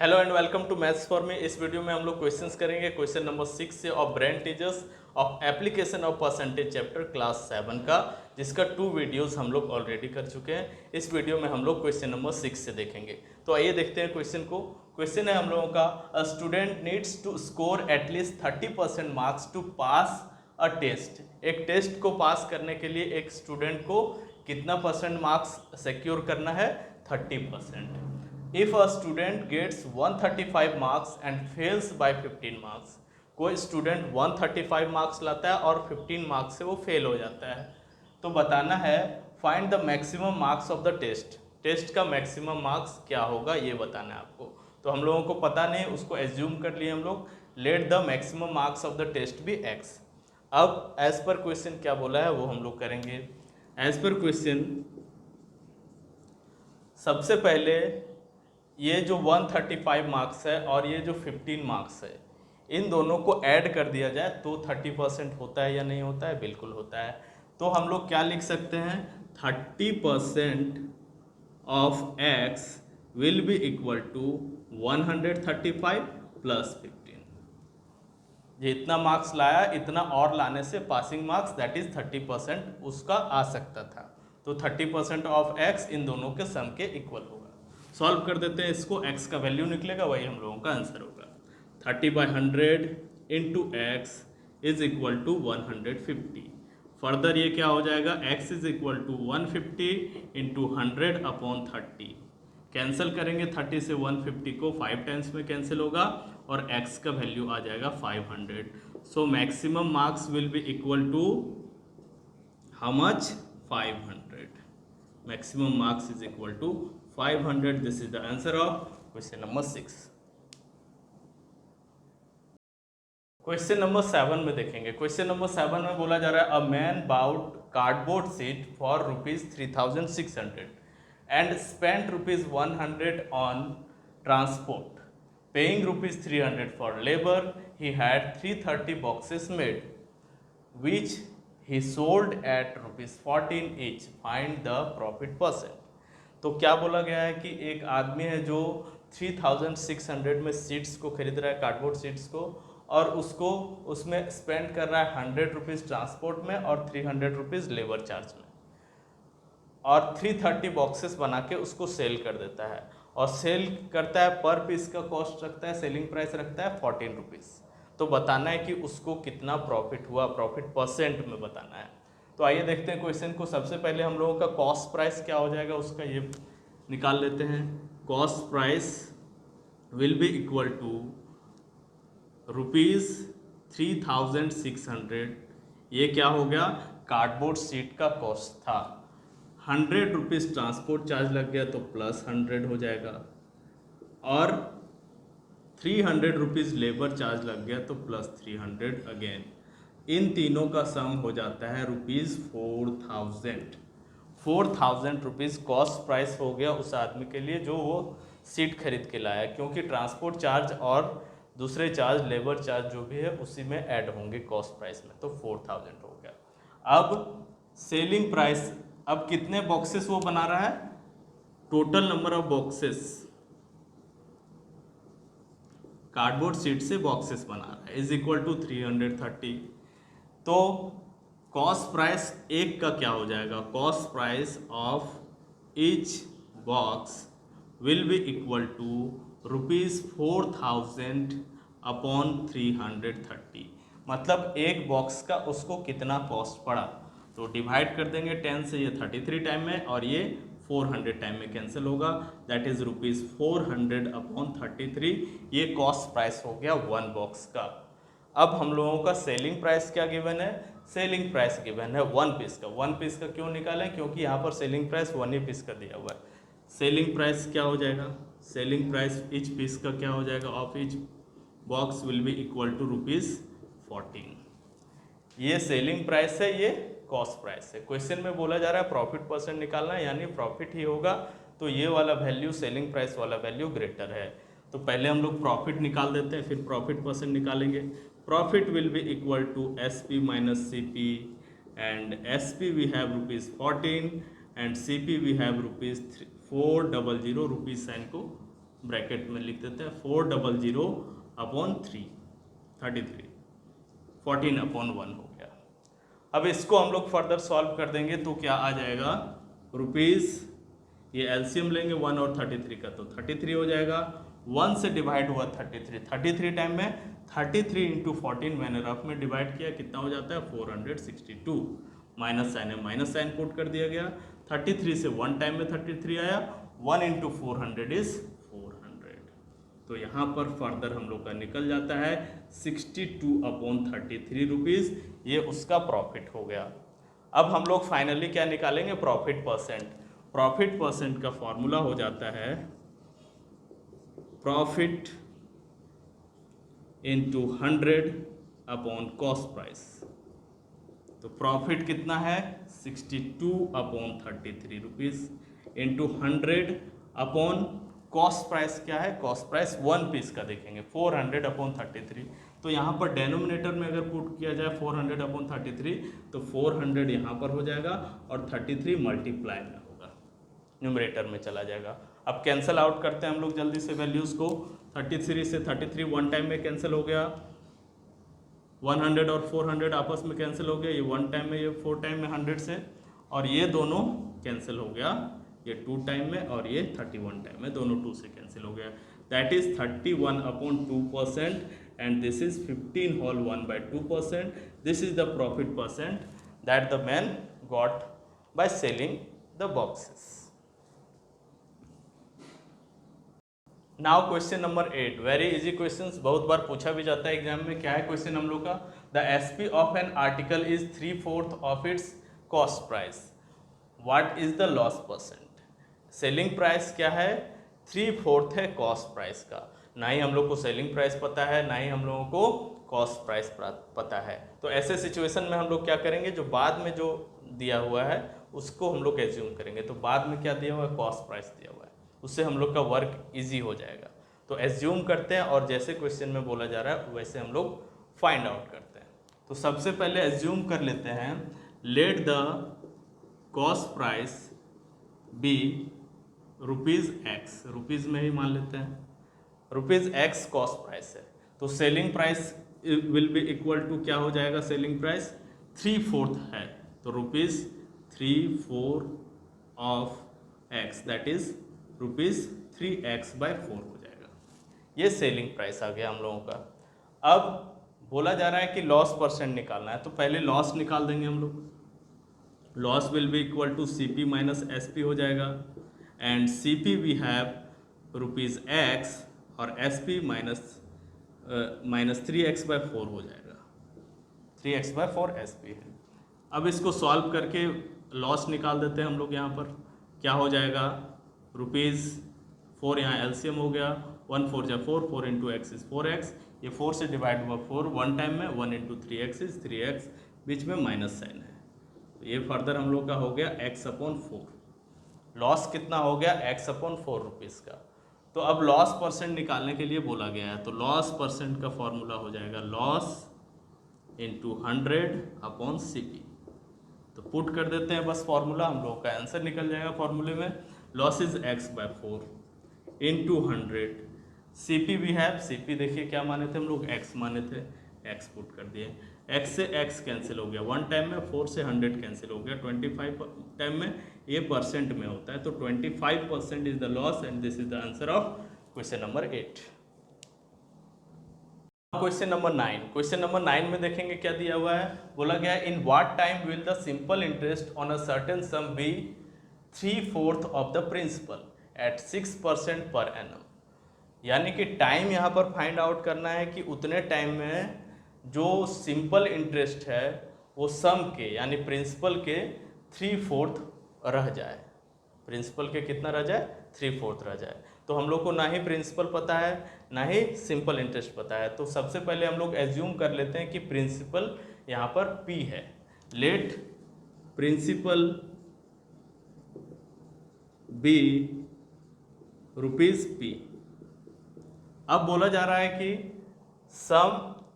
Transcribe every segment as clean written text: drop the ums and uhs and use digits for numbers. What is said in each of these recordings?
Hello and welcome to maths for me. इस video में हम लोग क्वेश्चंस करेंगे क्वेश्चन नंबर 6 से of brain teachers of application of percentage chapter class 7 का, जिसका 2 वीडियोस हम लोग ऑलरेडी कर चुके हैं। इस वीडियो में हम लोग क्वेश्चन नंबर 6 से देखेंगे। तो आइए देखते हैं क्वेश्चन को। क्वेश्चन है हम लोगों का, a student needs to score at least 30% marks to pass a test. एक टेस्ट को पास करने के लिए एक स्टूडेंट को कितना परसेंट मार्क्स सिक्योर करना है? 30%। If a student gets 135 marks and fails by 15 marks, कोई स्टूडेंट 135 मार्क्स लाता है और 15 मार्क्स से वो फेल हो जाता है, तो बताना है find the maximum marks of the test. Test का मैक्सिमम मार्क्स क्या होगा ये बताना है आपको। तो हम लोगों को पता नहीं, उसको एज्यूम कर लिए हम लोग। Let the maximum marks of the test भी x। अब एज पर क्वेश्चन क्या बोला है वो हम लोग करेंगे। एज पर क्वेश्चन सबसे पहले ये जो 135 मार्क्स है और ये जो 15 मार्क्स है, इन दोनों को ऐड कर दिया जाए तो 30% होता है या नहीं होता है? बिल्कुल होता है। तो हम लोग क्या लिख सकते हैं? 30% of x will be equal to 135 plus 15। जितना मार्क्स लाया इतना और लाने से पासिंग मार्क्स दैट इज 30% उसका आ सकता था। तो 30% ऑफ x इन दोनों के सम के इक्वल होगा। सॉल्व कर देते हैं इसको, x का वैल्यू निकलेगा, वही हम लोगों का आंसर होगा। 30/100 into x is equal to 150। Further ये क्या हो जाएगा? x is equal to 150 into 100 upon 30। Cancel करेंगे 30 से 150 को, 5 टाइम्स में कैंसिल होगा और x का वैल्यू आ जाएगा 500। So maximum marks will be equal to how much? 500। Maximum marks is equal to 500। This is the answer of question number 6। Question number 7 में देखेंगे। क्वेश्चन नंबर 7 में बोला जा रहा है, a man bought cardboard seat for ₹3,600 and spent ₹100 on transport, paying ₹300 for labour. He had 330 boxes made which he sold at ₹14 each. Find the profit percent. तो क्या बोला गया है कि एक आदमी है जो 3600 में सीट्स को खरीद रहा है, कार्डबोर्ड सीट्स को, और उसको उसमें स्पेंड कर रहा है 100 ट्रांसपोर्ट में और 300 लेबर चार्ज में, और 330 बॉक्सेस बना के उसको सेल कर देता है। और सेल करता है, पर पीस का कॉस्ट रखता है, सेलिंग प्राइस रखता है 14 रुपीज़। तो बताना है कि उसको कितना प्रॉफिट हुआ, प्रॉफिट परसेंट में बताना है। तो आइए देखते हैं क्वेश्चन को। सबसे पहले हम लोगों का कॉस्ट प्राइस क्या हो जाएगा उसका ये निकाल लेते हैं। Cost price will be equal to ₹3,600। ये क्या हो गया? कार्डबोर्ड सीट का कॉस्ट था। 100 ट्रांसपोर्ट चार्ज लग गया तो प्लस 100 हो जाएगा, और 300 लेबर चार्ज लग गया तो प्लस 300 अगेन। इन तीनों का सम हो जाता है ₹4000। 4000 रुपीज़ कॉस्ट प्राइस हो गया उस आदमी के लिए जो वो सीट खरीद के लाया, क्योंकि ट्रांसपोर्ट चार्ज और दूसरे चार्ज, लेबर चार्ज जो भी है उसी में ऐड होंगे कॉस्ट प्राइस में, तो 4000 हो गया। अब सेलिंग प्राइस, अब कितने बॉक्सेस वो बना रहा है? Total number of boxes, cardboard seat से बॉक्सेस बना रहा है, इज इक्वल टू 330। तो कॉस्ट प्राइस एक का क्या हो जाएगा? Cost price of each box will be equal to ₹4000 upon 330। मतलब एक बॉक्स का उसको कितना कॉस्ट पड़ा, तो डिवाइड कर देंगे 10 से, ये 33 टाइम में और ये 400 टाइम में कैंसिल होगा, दैट इज ₹400 अपॉन 33। ये कॉस्ट प्राइस हो गया वन बॉक्स का। अब हम लोगों का सेलिंग प्राइस क्या गिवन है? सेलिंग प्राइस गिवन है वन पीस का। वन पीस का क्यों निकालें? क्योंकि यहाँ पर सेलिंग प्राइस वन ही पीस का दिया हुआ है। सेलिंग प्राइस क्या हो जाएगा? सेलिंग प्राइस ईच पीस का क्या हो जाएगा? Of each box will be equal to ₹14। ये सेलिंग प्राइस है, ये कॉस्ट प्राइस है। क्वेश्चन में बोला जा रहा है प्रॉफिट परसेंट निकालना है, यानी प्रॉफिट ही होगा, तो ये वाला वैल्यू, सेलिंग प्राइस वाला वैल्यू ग्रेटर है। तो पहले हम लोग प्रॉफिट निकाल देते हैं, फिर प्रॉफिट परसेंट निकालेंगे। Profit will be equal to SP minus CP, and SP we have ₹14 and CP we have ₹400। Rupees sign को ब्रैकेट में लिख देते हैं 400/3 33 14/1 हो गया। अब इसको हम लोग फर्दर सॉल्व कर देंगे तो क्या आ जाएगा रुपीज़, ये एलसीएम लेंगे 1 और 33 का तो 33 हो जाएगा, 1 से डिवाइड हुआ 33 टाइम में 33 इंटू 14 मैंने रफ में डिवाइड किया, कितना हो जाता है 462, माइनस साइन है माइनस साइन पुट कर दिया गया, 33 से 1 टाइम में 33 आया, 1 इंटू 400 इज 400, तो यहाँ पर फर्दर हम लोग का निकल जाता है 62/33 रुपीज़, ये उसका प्रॉफिट हो गया। अब हम लोग फाइनली क्या निकालेंगे प्रॉफिट परसेंट। प्रॉफिट परसेंट का फॉर्मूला हो जाता है प्रॉफिट इंटू 100/कॉस्ट प्राइस। तो प्रॉफिट कितना है 62/33 रुपीज़ इंटू 100/कॉस्ट प्राइस क्या है, कॉस्ट प्राइस 1 पीस का देखेंगे 400/33। तो यहाँ पर डेनोमिनेटर में अगर पुट किया जाए 400/33 तो 400 यहाँ पर हो जाएगा और 33 मल्टीप्लाई में होगा, न्यूमरेटर में चला जाएगा। अब कैंसिल आउट करते हैं हम लोग जल्दी से वैल्यूज़ को, 33 से 33 1 टाइम में कैंसिल हो गया, 100 और 400 आपस में कैंसिल हो गया, ये 1 टाइम में, ये 4 टाइम में 100 से, और ये दोनों कैंसिल हो गया, ये 2 टाइम में और ये 31 टाइम में, दोनों 2 से कैंसिल हो गया। That is 31/2% and this is 15 whole 1/2%। This is the profit percent that the man got by selling the boxes. Now question number 8, very easy questions, बहुत बार पूछा भी जाता है एग्जाम में। क्या है क्वेश्चन हम लोग का, the SP of an article is 3/4 of its cost price, what is the loss percent. Selling price क्या है 3/4 है कॉस्ट प्राइस का, ना ही हम लोग को सेलिंग प्राइस पता है ना ही हम लोगों को कॉस्ट प्राइस पता है। तो ऐसे सिचुएशन में हम लोग क्या करेंगे, जो बाद में जो दिया हुआ है उसको हम लोग एज्यूम करेंगे। तो बाद में क्या दिया हुआ है, कॉस्ट प्राइस दिया हुआ है, उससे हम लोग का वर्क इजी हो जाएगा। तो एज्यूम करते हैं और जैसे क्वेश्चन में बोला जा रहा है वैसे हम लोग फाइंड आउट करते हैं। तो सबसे पहले एज्यूम कर लेते हैं, let the cost price be ₹X, rupees में ही मान लेते हैं, ₹X कॉस्ट प्राइस है। तो selling price will be equal to क्या हो जाएगा, सेलिंग प्राइस 3/4 है तो ₹3/4 of X that is ₹3x/4 हो जाएगा। ये सेलिंग प्राइस आ गया हम लोगों का। अब बोला जा रहा है कि लॉस परसेंट निकालना है, तो पहले लॉस निकाल देंगे हम लोग। Loss will be equal to CP minus SP हो जाएगा, and CP we have ₹X और SP माइनस 3x/4 हो जाएगा, 3x/4 SP है। अब इसको सॉल्व करके लॉस निकाल देते हैं हम लोग। यहाँ पर क्या हो जाएगा, ₹4 यहाँ एलसीएम हो गया, 1 4 जा 4, 4 इंटू एक्स इज 4x, ये 4 से डिवाइड हुआ 4 1 टाइम में, 1 इंटू 3x इज 3x, बीच में माइनस साइन है, तो ये फर्दर हम लोग का हो गया x/4। लॉस कितना हो गया x/4 रुपीज़ का। तो अब लॉस परसेंट निकालने के लिए बोला गया है, तो लॉस परसेंट का फॉर्मूला हो जाएगा लॉस इंटू 100/CP। तो पुट कर देते हैं बस फॉर्मूला, हम लोग का आंसर निकल जाएगा फॉर्मूले में। Loss is x/4 into 100, CP भी है, CP देखिए क्या माने थे हम लोग, x माने थे, x पुट कर दिए, x से x कैंसिल हो गया 1 टाइम में, 4 से 100 कैंसिल हो गया 25 टाइम में, ये परसेंट में होता है, तो 25% is the loss and this is the answer of question number 8। Question number 9, question number 9 में देखेंगे क्या दिया हुआ है, बोला गया in what time will the simple interest on a certain sum be 3/4 of the principal at 6% per annum. यानी कि टाइम यहाँ पर फाइंड आउट करना है कि उतने टाइम में जो सिंपल इंटरेस्ट है वो सम के यानी प्रिंसिपल के 3/4 रह जाए, प्रिंसिपल के कितना रह जाए 3/4 रह जाए। तो हम लोग को ना ही प्रिंसिपल पता है ना ही सिंपल इंटरेस्ट पता है, तो सबसे पहले हम लोग एज्यूम कर लेते हैं कि प्रिंसिपल यहाँ पर P है। Let principal be ₹P। अब बोला जा रहा है कि सम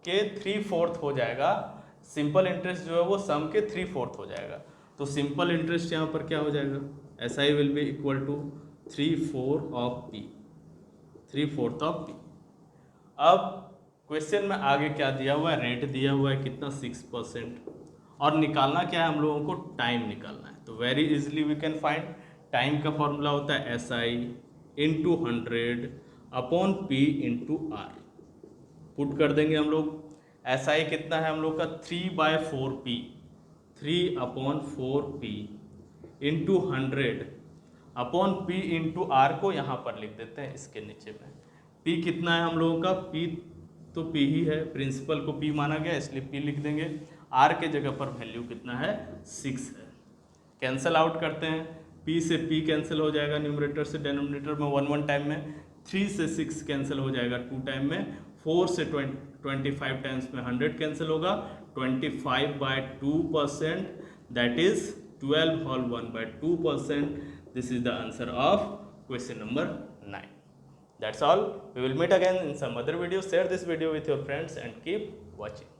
के 3/4 हो जाएगा, सिंपल इंटरेस्ट जो है वो सम के 3/4 हो जाएगा। तो सिंपल इंटरेस्ट यहाँ पर क्या हो जाएगा, SI will be equal to 3/4 of P। 3/4 of P. अब क्वेश्चन में आगे क्या दिया हुआ है, रेट दिया हुआ है कितना 6%, और निकालना क्या है हम लोगों को, टाइम निकालना है। तो very easily we can find, time का फॉर्मूला होता है SI into 100 upon P into R. Put कर देंगे हम लोग, SI कितना है हम लोग का 3/4P, 3/4P into 100 upon P into R को यहाँ पर लिख देते हैं इसके नीचे में। P कितना है हम लोगों का, P तो P ही है, प्रिंसिपल को P माना गया इसलिए P लिख देंगे। R के जगह पर वैल्यू कितना है, 6 है। कैंसल आउट करते हैं, P से P कैंसिल हो जाएगा न्यूमरेटर से डेनोमिनेटर में 1 टाइम में, 3 से 6 कैंसिल हो जाएगा 2 टाइम में, 4 से 25 टाइम्स में 100 कैंसिल होगा, 25/2%, that is 12 whole 1/2%। This is the answer of question number 9. That's all. We will meet again in some other video. Share this video with your friends and keep watching.